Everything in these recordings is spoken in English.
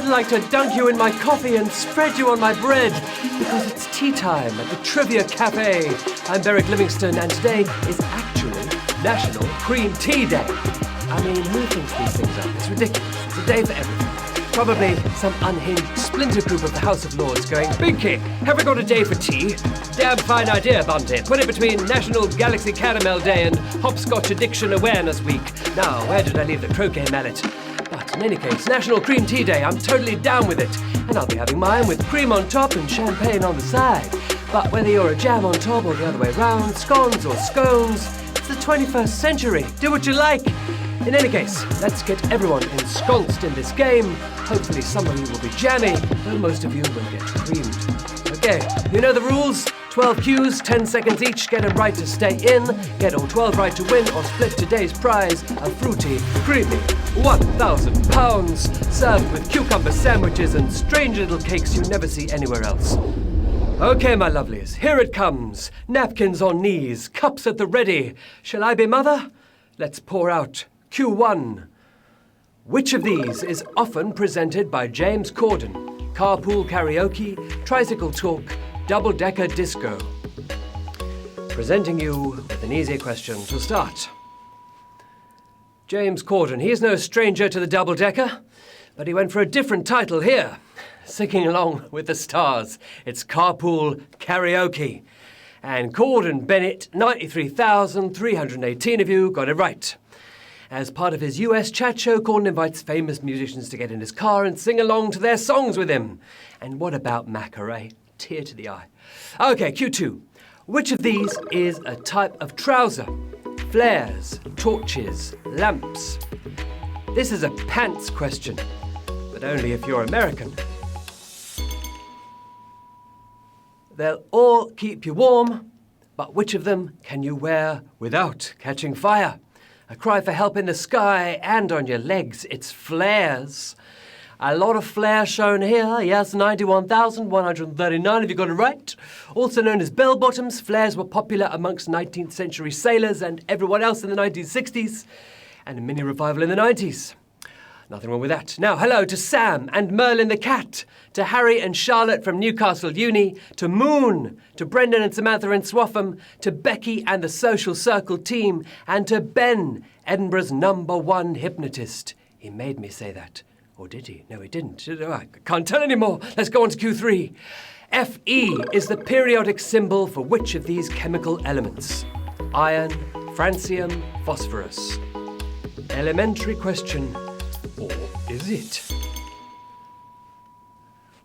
I'd like to dunk you in my coffee and spread you on my bread, because it's tea time at the Trivia Cafe. I'm Beric Livingstone, and today is actually National Cream Tea Day. I mean, who thinks these things up? It's ridiculous. It's a day for everything. Probably some unhinged splinter group of the House of Lords going, Binky, have we got a day for tea? Damn fine idea, Bunty. Put it between National Galaxy Caramel Day and Hopscotch Addiction Awareness Week. Now, where did I leave the croquet mallet? But in any case, National Cream Tea Day, I'm totally down with it. And I'll be having mine with cream on top and champagne on the side. But whether you're a jam on top or the other way round, scones or scones, it's the 21st century. Do what you like. In any case, let's get everyone ensconced in this game. Hopefully some of you will be jammy, though most of you will get creamed. Okay, you know the rules. 12 cues, 10 seconds each. Get them right to stay in. Get all 12 right to win or split today's prize, a fruity, creamy £1,000 served with cucumber sandwiches and strange little cakes you never see anywhere else. Okay, my lovelies, here it comes. Napkins on knees, cups at the ready. Shall I be mother? Let's pour out Q1. Which of these is often presented by James Corden? Carpool karaoke, tricycle talk, double-decker disco. Presenting you with an easy question to start. James Corden, he is no stranger to the double-decker, but he went for a different title here. Singing along with the stars, it's carpool karaoke. And Corden Bennett, 93,318 of you got it right. As part of his US chat show, Corden invites famous musicians to get in his car and sing along to their songs with him. And what about Macarey? Tear to the eye. Okay, Q2. Which of these is a type of trouser? Flares, torches, lamps. This is a pants question, but only if you're American. They'll all keep you warm, but which of them can you wear without catching fire? A cry for help in the sky and on your legs, it's flares. A lot of flares shown here, yes, 91,139 if you got it right. Also known as bell-bottoms, flares were popular amongst 19th century sailors and everyone else in the 1960s, and a mini revival in the 90s. Nothing wrong with that. Now, hello to Sam and Merlin the cat, to Harry and Charlotte from Newcastle Uni, to Moon, to Brendan and Samantha in Swaffham, to Becky and the Social Circle team, and to Ben, Edinburgh's #1 hypnotist. He made me say that. Or did he? No, he didn't. I can't tell anymore. Let's go on to Q3. Fe is the periodic symbol for which of these chemical elements? Iron, francium, phosphorus. Elementary question. Or is it?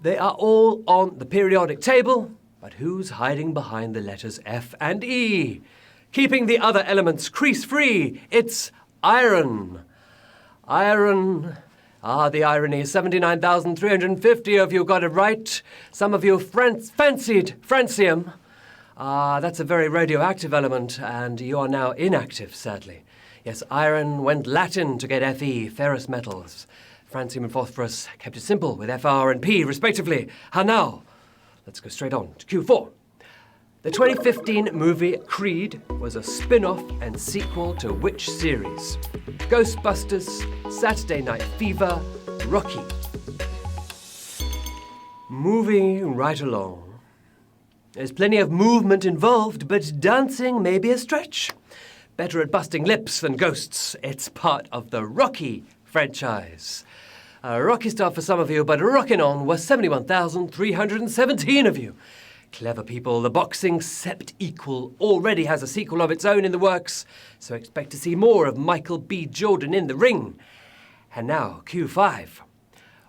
They are all on the periodic table, but who's hiding behind the letters F and E? Keeping the other elements crease-free, it's iron. Iron. The irony, 79,350 of you got it right. Some of you fancied francium. That's a very radioactive element, and you are now inactive, sadly. Yes, iron went Latin to get Fe, ferrous metals. Francium and phosphorus kept it simple with Fr and P, respectively. How now? Let's go straight on to Q4. The 2015 movie Creed was a spin-off and sequel to which series? Ghostbusters, Saturday Night Fever, Rocky. Moving right along. There's plenty of movement involved, but dancing may be a stretch. Better at busting lips than ghosts. It's part of the Rocky franchise. A Rocky star for some of you, but rocking on were 71,317 of you. Clever people, the boxing sept equal already has a sequel of its own in the works, so expect to see more of Michael B. Jordan in the ring. And now, Q5.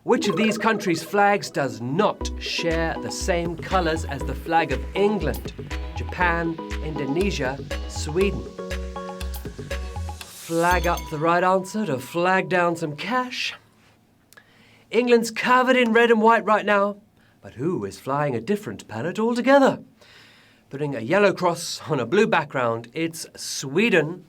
Which of these countries' flags does not share the same colours as the flag of England? Japan, Indonesia, Sweden. Flag up the right answer to flag down some cash. England's covered in red and white right now, but who is flying a different palette altogether? Putting a yellow cross on a blue background, it's Sweden.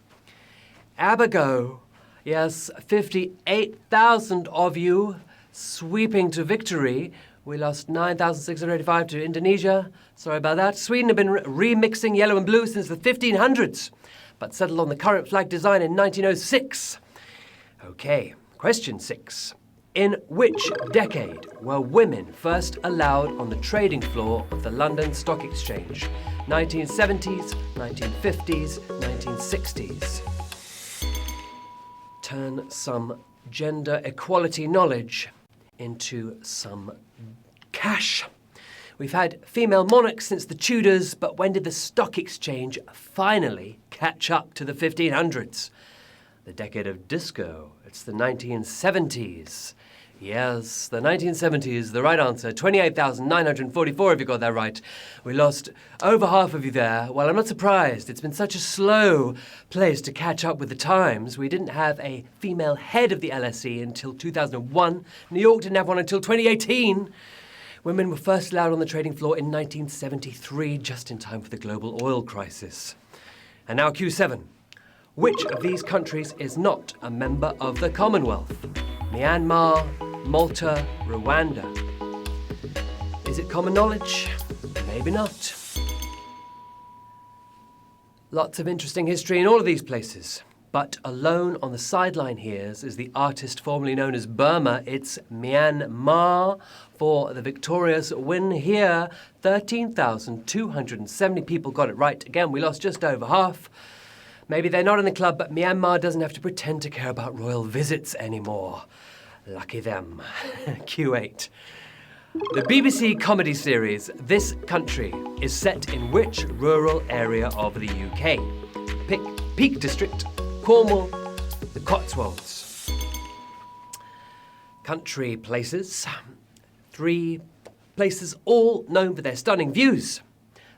Abago. Yes, 58,000 of you sweeping to victory. We lost 9,685 to Indonesia. Sorry about that. Sweden have been remixing yellow and blue since the 1500s, but settled on the current flag design in 1906. Okay, question 6. In which decade were women first allowed on the trading floor of the London Stock Exchange? 1970s, 1950s, 1960s. Turn some gender equality knowledge into some cash. We've had female monarchs since the Tudors, but when did the stock exchange finally catch up to the 1500s? The decade of disco. It's the 1970s. Yes, the 1970s, the right answer. 28,944 if you got that right. We lost over half of you there. Well, I'm not surprised. It's been such a slow place to catch up with the times. We didn't have a female head of the LSE until 2001. New York didn't have one until 2018. Women were first allowed on the trading floor in 1973, just in time for the global oil crisis. And now Q7. Which of these countries is not a member of the Commonwealth? Myanmar, Malta, Rwanda. Is it common knowledge? Maybe not. Lots of interesting history in all of these places. But alone on the sideline here is the artist formerly known as Burma. It's Myanmar for the victorious win here. 13,270 people got it right. Again, we lost just over half. Maybe they're not in the club, but Myanmar doesn't have to pretend to care about royal visits anymore. Lucky them. Q8. The BBC comedy series This Country is set in which rural area of the UK? Peak District, Cornwall, the Cotswolds. Country places. 3 places all known for their stunning views.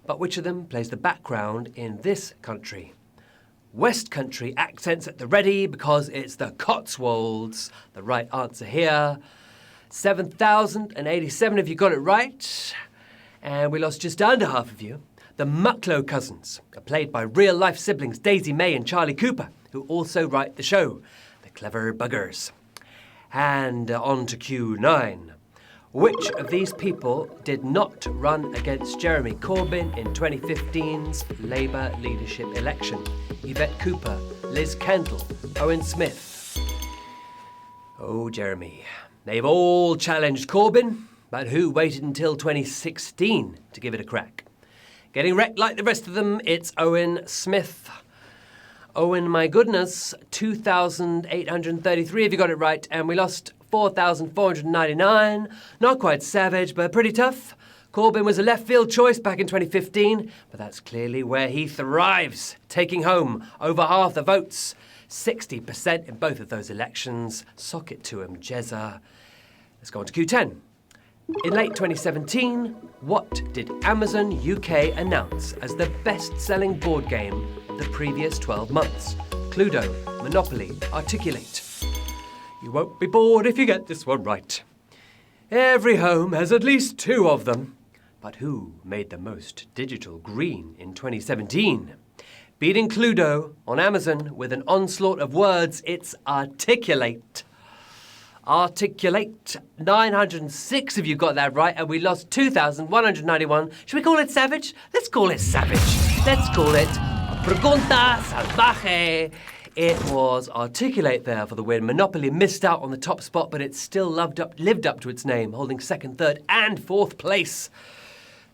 But which of them plays the background in this country? West Country accents at the ready because it's the Cotswolds. The right answer here. 7,087 if you got it right. And we lost just under half of you. The Mucklow cousins are played by real-life siblings Daisy May and Charlie Cooper, who also write the show. The clever buggers. And on to Q9. Which of these people did not run against Jeremy Corbyn in 2015's Labour leadership election? Yvette Cooper, Liz Kendall, Owen Smith. Oh, Jeremy. They've all challenged Corbyn, but who waited until 2016 to give it a crack? Getting wrecked like the rest of them, it's Owen Smith. Owen, my goodness, 2,833 if you got it right, and we lost 4,499. Not quite savage, but pretty tough. Corbyn was a left field choice back in 2015, but that's clearly where he thrives, taking home over half the votes. 60% in both of those elections. Sock it to him, Jezza. Let's go on to Q10. In late 2017, what did Amazon UK announce as the best-selling board game of the previous 12 months? Cluedo, Monopoly, Articulate. You won't be bored if you get this one right. Every home has at least 2 of them. But who made the most digital green in 2017? Beating Cluedo on Amazon with an onslaught of words, it's Articulate. Articulate. 906 if you got that right, and we lost 2,191. Should we call it savage? Let's call it savage. Let's call it Pregunta Salvaje. It was Articulate there for the win. Monopoly missed out on the top spot, but it still lived up to its name, holding 2nd, 3rd, and 4th place.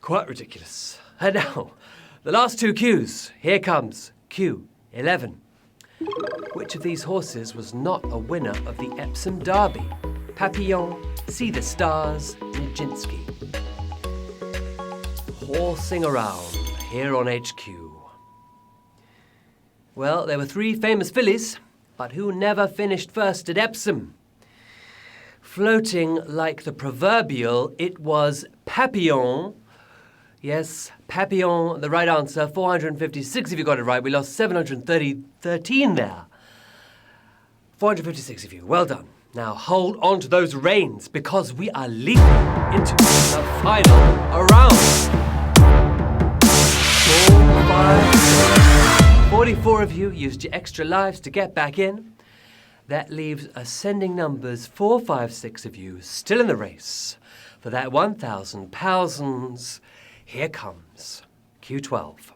Quite ridiculous. And now, the last 2 Qs. Here comes Q11. Which of these horses was not a winner of the Epsom Derby? Papillon, See the Stars, Nijinsky. Horsing around here on HQ. Well, there were 3 famous fillies, but who never finished first at Epsom? Floating like the proverbial, it was Papillon. Yes, Papillon, the right answer. 456 if you got it right. We lost 713 there. 456 of you. Well done. Now hold on to those reins because we are leaping into the final round. 44 of you used your extra lives to get back in. That leaves ascending numbers 456 of you still in the race for that £1,000. Here comes Q12.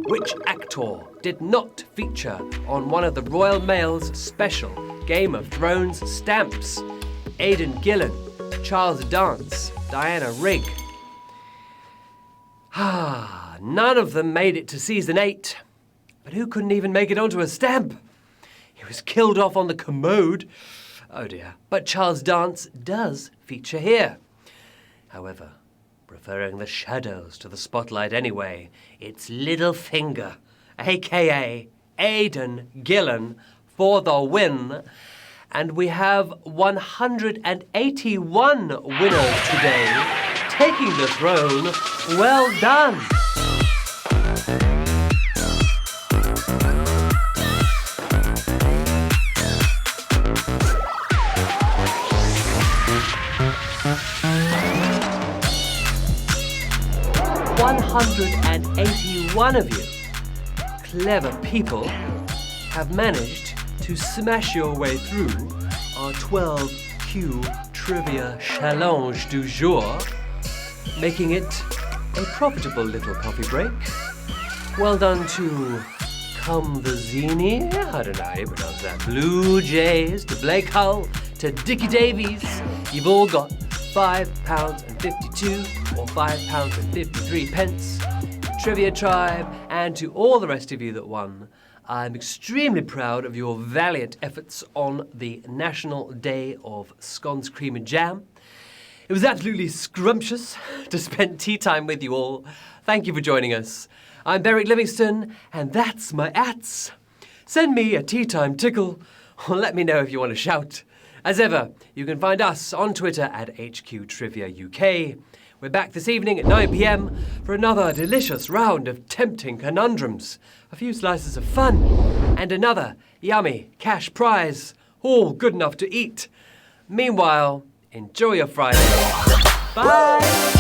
Which actor did not feature on one of the Royal Mail's special Game of Thrones stamps? Aidan Gillen, Charles Dance, Diana Rigg. None of them made it to season 8. But who couldn't even make it onto a stamp? He was killed off on the commode. Oh dear. But Charles Dance does feature here. However, preferring the shadows to the spotlight anyway, it's Littlefinger, a.k.a. Aidan Gillen, for the win. And we have 181 winners today, taking the throne. Well done! $181 of you, clever people, have managed to smash your way through our 12Q Trivia Challenge du jour, making it a profitable little coffee break. Well done to Zini, I don't know how you pronounce that, Blue Jays, to Blake Hull, to Dickie Davies. You've all got £5.52 or £5.53. Trivia Tribe, and to all the rest of you that won, I'm extremely proud of your valiant efforts on the National Day of Scones, Cream and Jam. It was absolutely scrumptious to spend tea time with you all. Thank you for joining us. I'm Beric Livingstone, and that's my ats. Send me a tea time tickle, or let me know if you want to shout. As ever, you can find us on Twitter at HQ Trivia UK. We're back this evening at 9 p.m. for another delicious round of tempting conundrums, a few slices of fun, and another yummy cash prize, all good enough to eat. Meanwhile, enjoy your Friday. Bye!